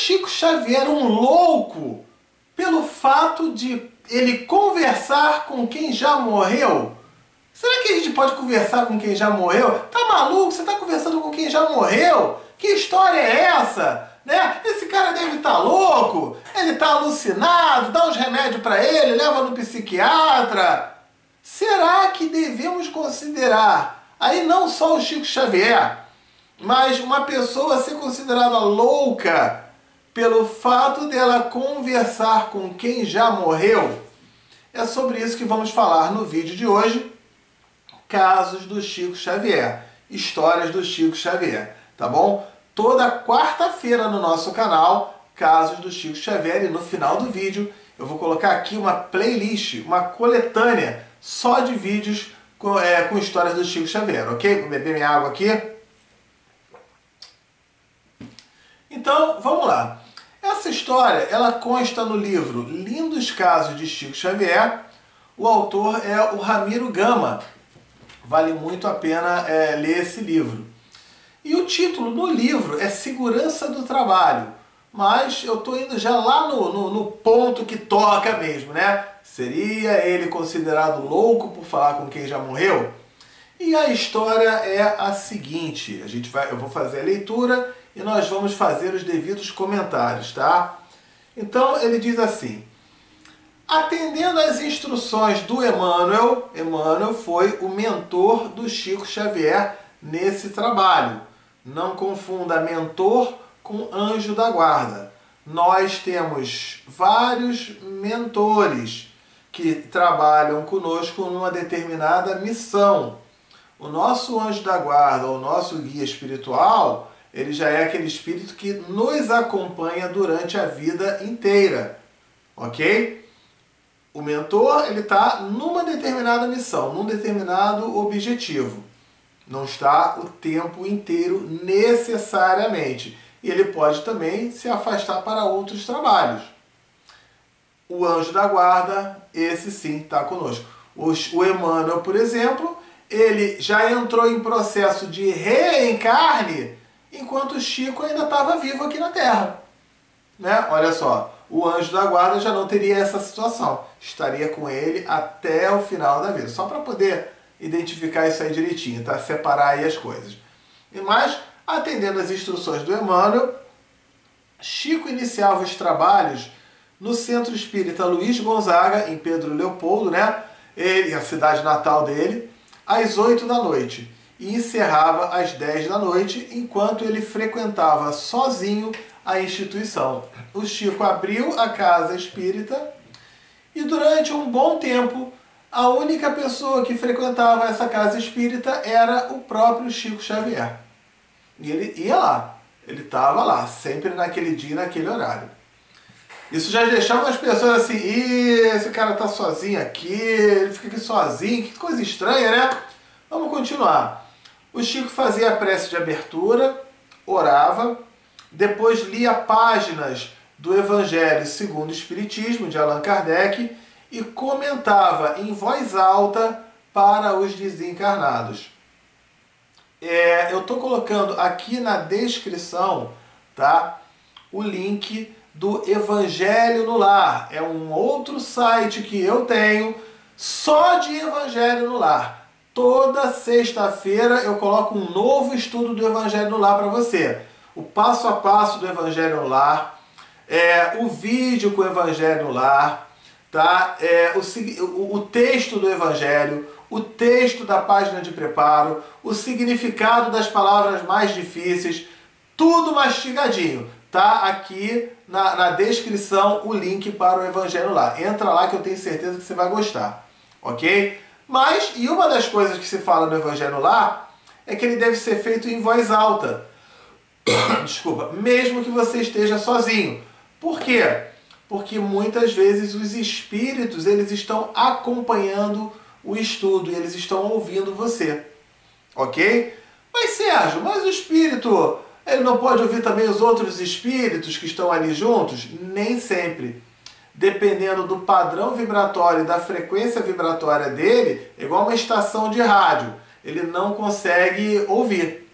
Chico Xavier um louco pelo fato de ele conversar com quem já morreu? Será que a gente pode conversar com quem já morreu? Tá maluco? Você tá conversando com quem já morreu? Que história é essa? Né? Esse cara deve estar louco, ele está alucinado, dá uns remédios para ele, leva no psiquiatra. Será que devemos considerar, aí não só o Chico Xavier, mas uma pessoa ser considerada louca pelo fato dela conversar com quem já morreu? É sobre isso que vamos falar no vídeo de hoje. Casos do Chico Xavier, histórias do Chico Xavier, tá bom? Toda quarta-feira no nosso canal, Casos do Chico Xavier, e no final do vídeo eu vou colocar aqui uma playlist, uma coletânea só de vídeos com histórias do Chico Xavier, ok? Vou beber minha água aqui. Então, vamos lá. Essa história, ela consta no livro Lindos Casos de Chico Xavier. O autor é o Ramiro Gama. Vale muito a pena ler esse livro. E o título no livro é Segurança do Trabalho. Mas eu estou indo já lá no ponto que toca mesmo, né? Seria ele considerado louco por falar com quem já morreu? E a história é a seguinte. Eu vou fazer a leitura e nós vamos fazer os devidos comentários, tá? Então ele diz assim: atendendo às instruções do Emmanuel, Emmanuel foi o mentor do Chico Xavier nesse trabalho. Não confunda mentor com anjo da guarda. Nós temos vários mentores que trabalham conosco numa determinada missão. O nosso anjo da guarda, o nosso guia espiritual, ele já é aquele espírito que nos acompanha durante a vida inteira, ok? O mentor, ele está numa determinada missão, num determinado objetivo. Não está o tempo inteiro necessariamente. E ele pode também se afastar para outros trabalhos. O anjo da guarda, esse sim está conosco. O Emmanuel, por exemplo, ele já entrou em processo de reencarne enquanto o Chico ainda estava vivo aqui na Terra. Né? Olha só, o anjo da guarda já não teria essa situação. Estaria com ele até o final da vida. Só para poder identificar isso aí direitinho, tá? Separar aí as coisas. Mas, atendendo às instruções do Emmanuel, Chico iniciava os trabalhos no Centro Espírita Luiz Gonzaga, em Pedro Leopoldo, né? A cidade natal dele, às 8 da noite. E encerrava às 10 da noite, enquanto ele frequentava sozinho a instituição. O Chico abriu a casa espírita e durante um bom tempo a única pessoa que frequentava essa casa espírita era o próprio Chico Xavier. E ele ia lá, ele estava lá, sempre naquele dia e naquele horário. Isso já deixava as pessoas assim: esse cara está sozinho aqui, ele fica aqui sozinho, que coisa estranha, né? Vamos continuar. O Chico fazia a prece de abertura, orava, depois lia páginas do Evangelho segundo o Espiritismo, de Allan Kardec, e comentava em voz alta para os desencarnados. Eu estou colocando aqui na descrição, tá, o link do Evangelho no Lar. É um outro site que eu tenho só de Evangelho no Lar. Toda sexta-feira eu coloco um novo estudo do Evangelho no Lar para você. O passo a passo do Evangelho no Lar, o vídeo com o Evangelho no Lar, tá? O texto do Evangelho, o texto da página de preparo, o significado das palavras mais difíceis, tudo mastigadinho. Tá aqui na descrição o link para o Evangelho no Lar. Entra lá que eu tenho certeza que você vai gostar, ok? Mas, e uma das coisas que se fala no Evangelho no Lar é que ele deve ser feito em voz alta. Desculpa, mesmo que você esteja sozinho. Por quê? Porque muitas vezes os espíritos, eles estão acompanhando o estudo e eles estão ouvindo você, ok? Mas Sérgio, mas o espírito, ele não pode ouvir também os outros espíritos que estão ali juntos? Nem sempre. Dependendo do padrão vibratório e da frequência vibratória dele, é igual uma estação de rádio. Ele não consegue ouvir,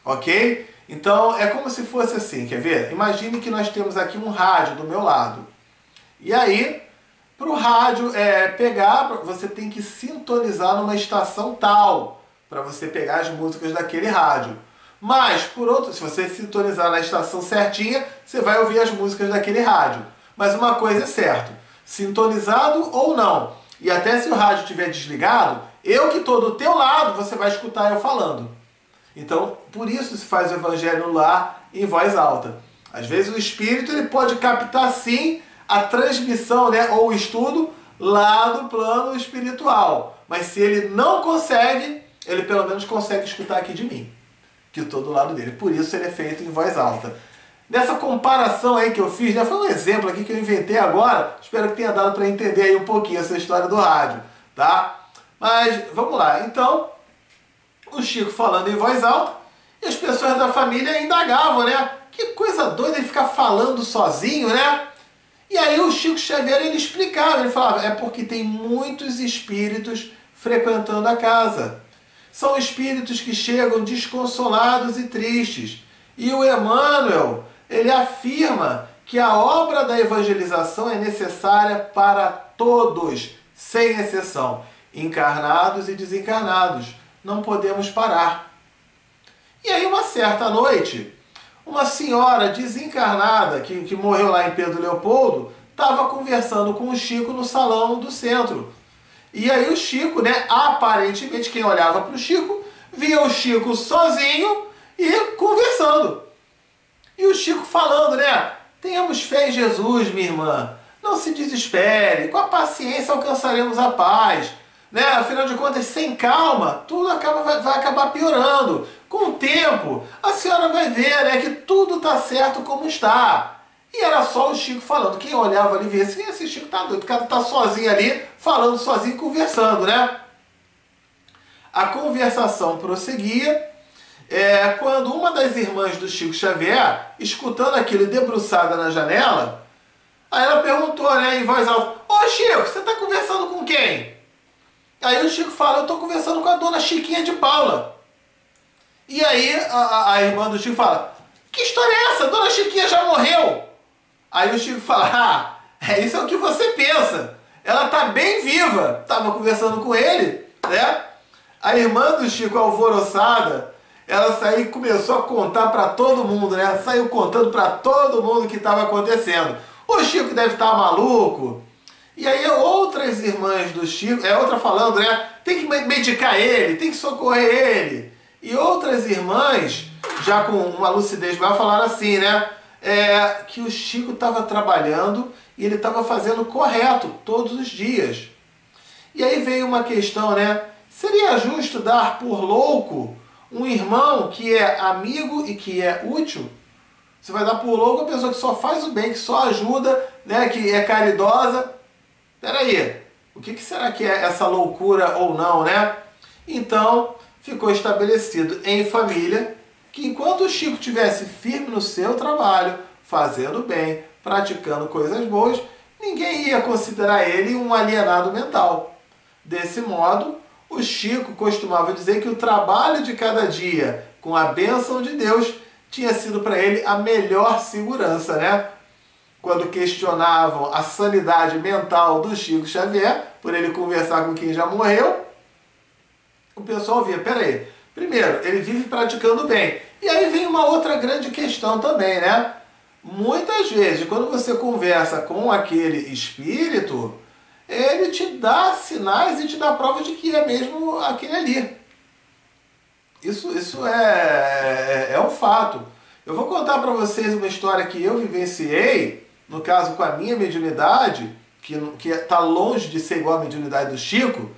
ok? Então é como se fosse assim, quer ver? Imagine que nós temos aqui um rádio do meu lado. E aí, para o rádio pegar, você tem que sintonizar numa estação tal, para você pegar as músicas daquele rádio. Mas, por outro, se você sintonizar na estação certinha, você vai ouvir as músicas daquele rádio. Mas uma coisa é certa, sintonizado ou não, e até se o rádio estiver desligado, eu que estou do teu lado, você vai escutar eu falando. Então, por isso se faz o evangelho no lar em voz alta. Às vezes o espírito ele pode captar sim a transmissão, né, ou o estudo lá do plano espiritual. Mas se ele não consegue, ele pelo menos consegue escutar aqui de mim, que eu estou do lado dele. Por isso ele é feito em voz alta. Nessa comparação aí que eu fiz, né, foi um exemplo aqui que eu inventei agora. Espero que tenha dado para entender aí um pouquinho essa história do rádio, tá? Mas vamos lá. Então, o Chico falando em voz alta, e as pessoas da família indagavam, né? Que coisa doida ele ficar falando sozinho, né? E aí o Chico Xavier ele explicava, ele falava, é porque tem muitos espíritos frequentando a casa. São espíritos que chegam desconsolados e tristes. E o Emmanuel, ele afirma que a obra da evangelização é necessária para todos, sem exceção, encarnados e desencarnados. Não podemos parar. E aí uma certa noite, uma senhora desencarnada, que morreu lá em Pedro Leopoldo, estava conversando com o Chico no salão do centro. E aí o Chico, né, aparentemente quem olhava para o Chico, via o Chico sozinho e conversando. E o Chico falando, né, tenhamos fé em Jesus, minha irmã, não se desespere, com a paciência alcançaremos a paz. Né? Afinal de contas, sem calma, tudo vai acabar piorando. Com o tempo, a senhora vai ver, né, que tudo está certo como está. E era só o Chico falando. Quem olhava ali via assim, esse Chico tá doido, o cara tá sozinho ali, falando sozinho, conversando, né? A conversação prosseguia, quando uma das irmãs do Chico Xavier, escutando aquilo debruçada na janela, aí ela perguntou, né, em voz alta, ô Chico, você está conversando com quem? Aí o Chico fala, eu estou conversando com a dona Chiquinha de Paula. E aí a irmã do Chico fala, que história é essa? Dona Chiquinha já morreu. Aí o Chico fala, isso é o que você pensa. Ela está bem viva. Estava conversando com ele, né? A irmã do Chico, alvoroçada, ela saiu e começou a contar para todo mundo, né? Saiu contando para todo mundo o que estava acontecendo. O Chico deve estar maluco. E aí outras irmãs do Chico, outra falando, né? Tem que medicar ele, tem que socorrer ele. E outras irmãs, já com uma lucidez maior, falaram assim, né? Que o Chico estava trabalhando e ele estava fazendo correto todos os dias. E aí veio uma questão, né? Seria justo dar por louco um irmão que é amigo e que é útil? Você vai dar por louco a pessoa que só faz o bem, que só ajuda, né? Que é caridosa. Peraí, o que será que é essa loucura ou não, né? Então, ficou estabelecido em família que enquanto o Chico estivesse firme no seu trabalho, fazendo bem, praticando coisas boas, ninguém ia considerar ele um alienado mental. Desse modo, o Chico costumava dizer que o trabalho de cada dia, com a bênção de Deus, tinha sido para ele a melhor segurança, né? Quando questionavam a sanidade mental do Chico Xavier, por ele conversar com quem já morreu, o pessoal via, peraí, primeiro, ele vive praticando bem. E aí vem uma outra grande questão também, né? Muitas vezes, quando você conversa com aquele espírito, ele te dá sinais e te dá prova de que é mesmo aquele ali. Isso é um fato. Eu vou contar para vocês uma história que eu vivenciei, no caso com a minha mediunidade, que está longe de ser igual à mediunidade do Chico,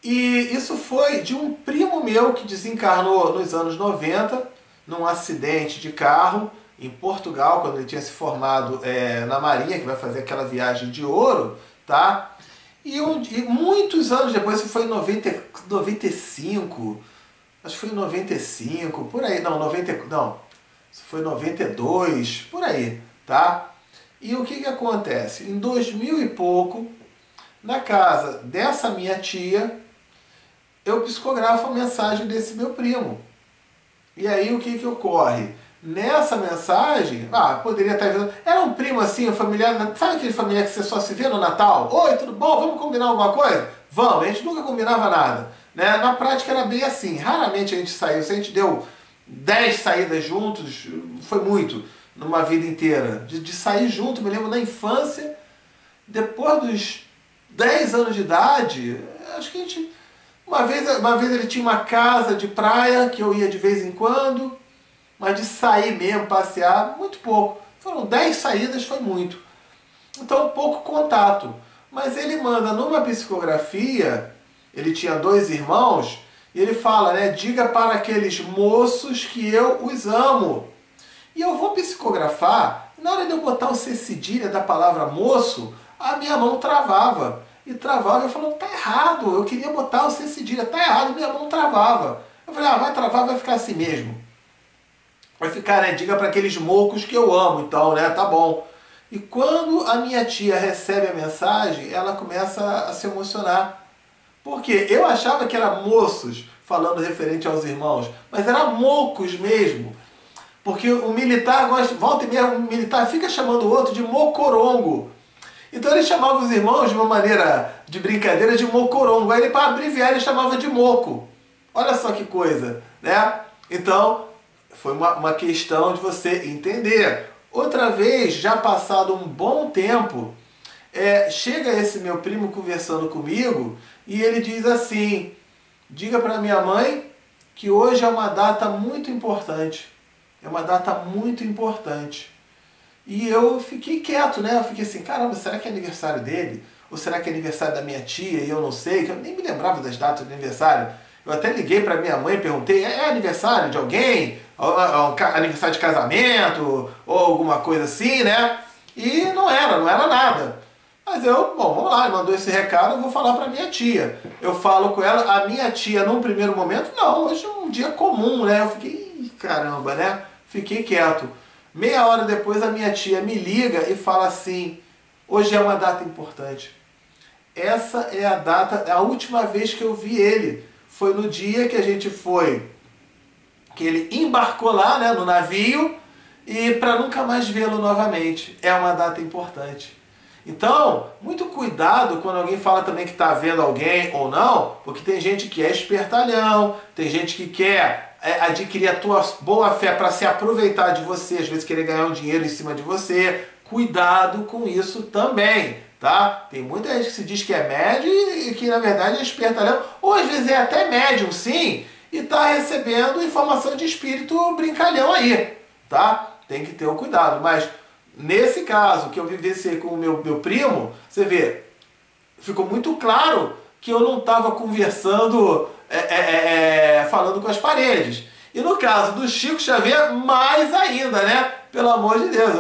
e isso foi de um primo meu que desencarnou nos anos 90, num acidente de carro, em Portugal, quando ele tinha se formado na Marinha, que vai fazer aquela viagem de ouro, tá? E muitos anos depois, isso foi em 95, acho que foi em 95, por aí, isso foi em 92, por aí, tá? E o que acontece? Em 2000 e pouco, na casa dessa minha tia, eu psicografo a mensagem desse meu primo. E aí o que que ocorre? Nessa mensagem, poderia estar vendo. Era um primo assim, um familiar, sabe aquele familiar que você só se vê no Natal? Oi, tudo bom? Vamos combinar alguma coisa? Vamos, a gente nunca combinava nada. Né? Na prática era bem assim, raramente a gente saiu. Se a gente deu 10 saídas juntos, foi muito, numa vida inteira. De sair junto, me lembro na infância, depois dos 10 anos de idade, acho que a gente... Uma vez ele tinha uma casa de praia, que eu ia de vez em quando, mas de sair mesmo, passear, muito pouco. Foram 10 saídas, foi muito. Então, pouco contato. Mas ele manda numa psicografia, ele tinha 2 irmãos, e ele fala, né, diga para aqueles moços que eu os amo. E eu vou psicografar, e na hora de eu botar o C cedilha da palavra moço, a minha mão travava. E travava, eu falando, tá errado, eu queria botar o C cedilha, tá errado, minha mão travava. Eu falei, vai travar, vai ficar assim mesmo. Vai ficar, né, diga para aqueles mocos que eu amo, então, né, tá bom. E quando a minha tia recebe a mensagem, ela começa a se emocionar. Porque eu achava que era moços, falando referente aos irmãos, mas era mocos mesmo. Porque o militar gosta, volta e meia, o militar fica chamando o outro de mocorongo. Então ele chamava os irmãos de uma maneira de brincadeira de mocorongo. Aí ele, para abreviar, ele chamava de moco. Olha só que coisa, né? Então, foi uma questão de você entender. Outra vez, já passado um bom tempo, chega esse meu primo conversando comigo e ele diz assim, diga para minha mãe que hoje é uma data muito importante. É uma data muito importante. E eu fiquei quieto, né? Eu fiquei assim, caramba, será que é aniversário dele? Ou será que é aniversário da minha tia e eu não sei? Que eu nem me lembrava das datas do aniversário. Eu até liguei para minha mãe e perguntei, é aniversário de alguém? Aniversário de casamento? Ou alguma coisa assim, né? E não era nada. Mas bom, vamos lá, ele mandou esse recado, eu vou falar para minha tia. Eu falo com ela, a minha tia num primeiro momento, não, hoje é um dia comum, né? Eu fiquei, caramba, né? Fiquei quieto. Meia hora depois a minha tia me liga e fala assim, hoje é uma data importante. Essa é a data, a última vez que eu vi ele. Foi no dia que a gente foi, que ele embarcou lá, né, no navio, e para nunca mais vê-lo novamente. É uma data importante. Então, muito cuidado quando alguém fala também que está vendo alguém ou não, porque tem gente que é espertalhão, tem gente que quer adquirir a tua boa fé para se aproveitar de você, às vezes querer ganhar um dinheiro em cima de você. Cuidado com isso também, tá? Tem muita gente que se diz que é médium e que na verdade é espertalhão, ou às vezes é até médium sim, e está recebendo informação de espírito brincalhão aí, tá? Tem que ter o cuidado, mas nesse caso que eu vivenciei com o meu primo, você vê, ficou muito claro que eu não estava conversando, falando com as paredes. E no caso do Chico Xavier, mais ainda, né? Pelo amor de Deus,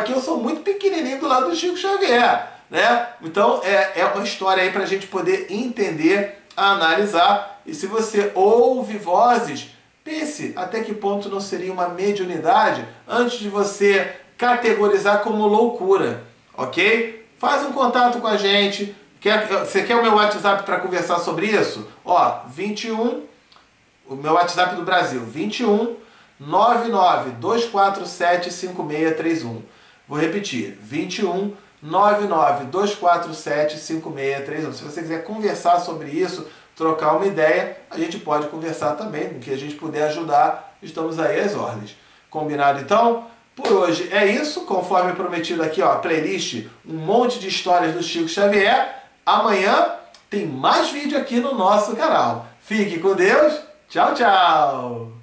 eu sou muito pequenininho do lado do Chico Xavier, né? Então é uma história aí para a gente poder entender, analisar. E se você ouve vozes, pense até que ponto não seria uma mediunidade antes de você categorizar como loucura, ok? Faz um contato com a gente. Você quer o meu WhatsApp para conversar sobre isso? Ó, 21, o meu WhatsApp do Brasil, 21 99 247 5631. Vou repetir, 21 99 247 5631. Se você quiser conversar sobre isso, trocar uma ideia, a gente pode conversar também, no que a gente puder ajudar, estamos aí às ordens. Combinado então? Por hoje é isso, conforme prometido aqui, ó, playlist, um monte de histórias do Chico Xavier. Amanhã tem mais vídeo aqui no nosso canal. Fique com Deus, tchau, tchau!